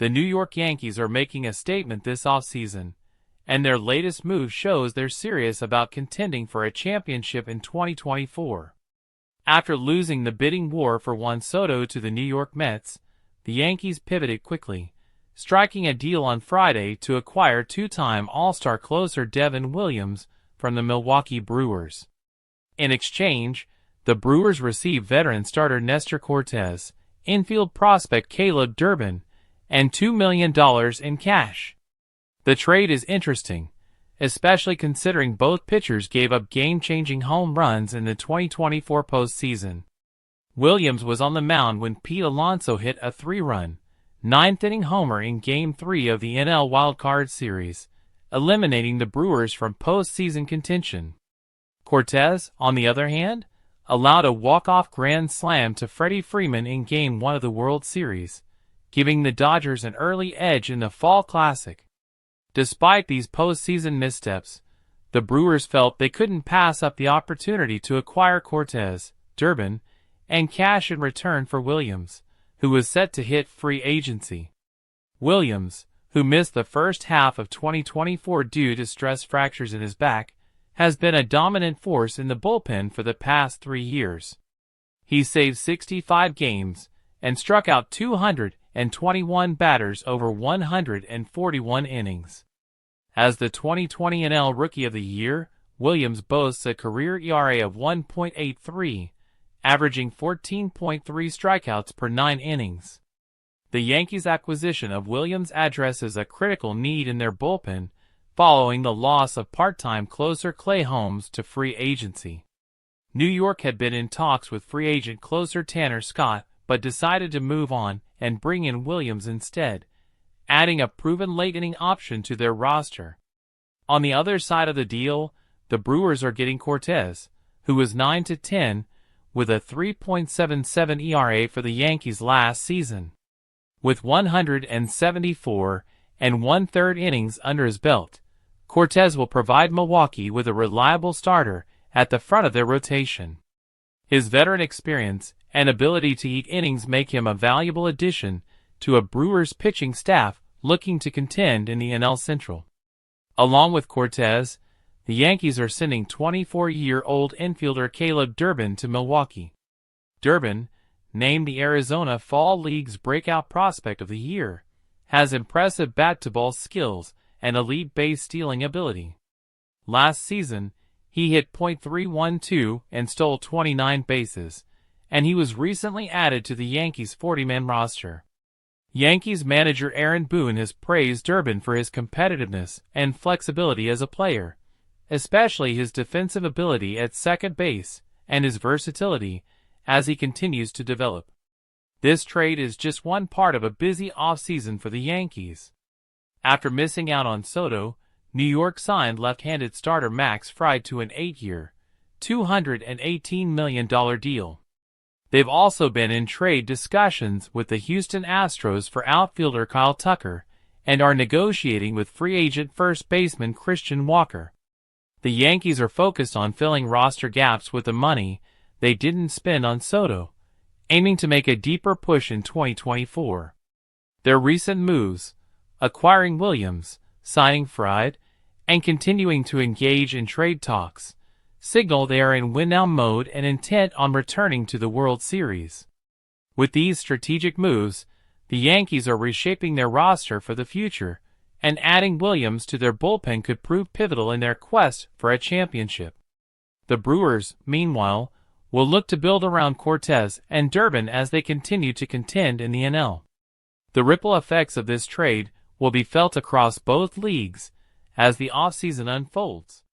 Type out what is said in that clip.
The New York Yankees are making a statement this offseason, and their latest move shows they're serious about contending for a championship in 2024. After losing the bidding war for Juan Soto to the New York Mets, the Yankees pivoted quickly, striking a deal on Friday to acquire two-time All-Star closer Devin Williams from the Milwaukee Brewers. In exchange, the Brewers received veteran starter Nestor Cortés, infield prospect Caleb Durbin, and $2 million in cash. The trade is interesting, especially considering both pitchers gave up game-changing home runs in the 2024 postseason. Williams was on the mound when Pete Alonso hit a 3-run, ninth-inning homer in Game 3 of the NL Wildcard Series, eliminating the Brewers from postseason contention. Cortés, on the other hand, allowed a walk-off grand slam to Freddie Freeman in Game 1 of the World Series, giving the Dodgers an early edge in the Fall Classic. Despite these postseason missteps, the Brewers felt they couldn't pass up the opportunity to acquire Cortés, Durbin, and cash in return for Williams, who was set to hit free agency. Williams, who missed the first half of 2024 due to stress fractures in his back, has been a dominant force in the bullpen for the past 3 years. He saved 65 games and struck out 221 batters over 141 innings. As the 2020 NL Rookie of the Year, Williams boasts a career ERA of 1.83, averaging 14.3 strikeouts per 9 innings. The Yankees' acquisition of Williams addresses a critical need in their bullpen following the loss of part-time closer Clay Holmes to free agency. New York had been in talks with free agent closer Tanner Scott, but decided to move on and bring in Williams instead, adding a proven late-inning option to their roster. On the other side of the deal, the Brewers are getting Cortés, who was 9-10, with a 3.77 ERA for the Yankees last season. With 174 and 1/3 innings under his belt, Cortés will provide Milwaukee with a reliable starter at the front of their rotation. His veteran experience and ability to eat innings make him a valuable addition to a Brewers pitching staff looking to contend in the NL Central. Along with Cortés, the Yankees are sending 24-year-old infielder Caleb Durbin to Milwaukee. Durbin, named the Arizona Fall League's breakout prospect of the year, has impressive bat-to-ball skills and elite base stealing ability. Last season, he hit .312 and stole 29 bases, and he was recently added to the Yankees' 40-man roster. Yankees manager Aaron Boone has praised Durbin for his competitiveness and flexibility as a player, especially his defensive ability at second base and his versatility as he continues to develop. This trade is just one part of a busy offseason for the Yankees. After missing out on Soto, New York signed left-handed starter Max Fried to an 8-year, $218 million deal. They've also been in trade discussions with the Houston Astros for outfielder Kyle Tucker and are negotiating with free agent first baseman Christian Walker. The Yankees are focused on filling roster gaps with the money they didn't spend on Soto, aiming to make a deeper push in 2024. Their recent moves, acquiring Williams, signing Fried, and continuing to engage in trade talks, signal they are in win-now mode and intent on returning to the World Series. With these strategic moves, the Yankees are reshaping their roster for the future, and adding Williams to their bullpen could prove pivotal in their quest for a championship. The Brewers, meanwhile, will look to build around Cortés and Durbin as they continue to contend in the NL. The ripple effects of this trade will be felt across both leagues as the offseason unfolds.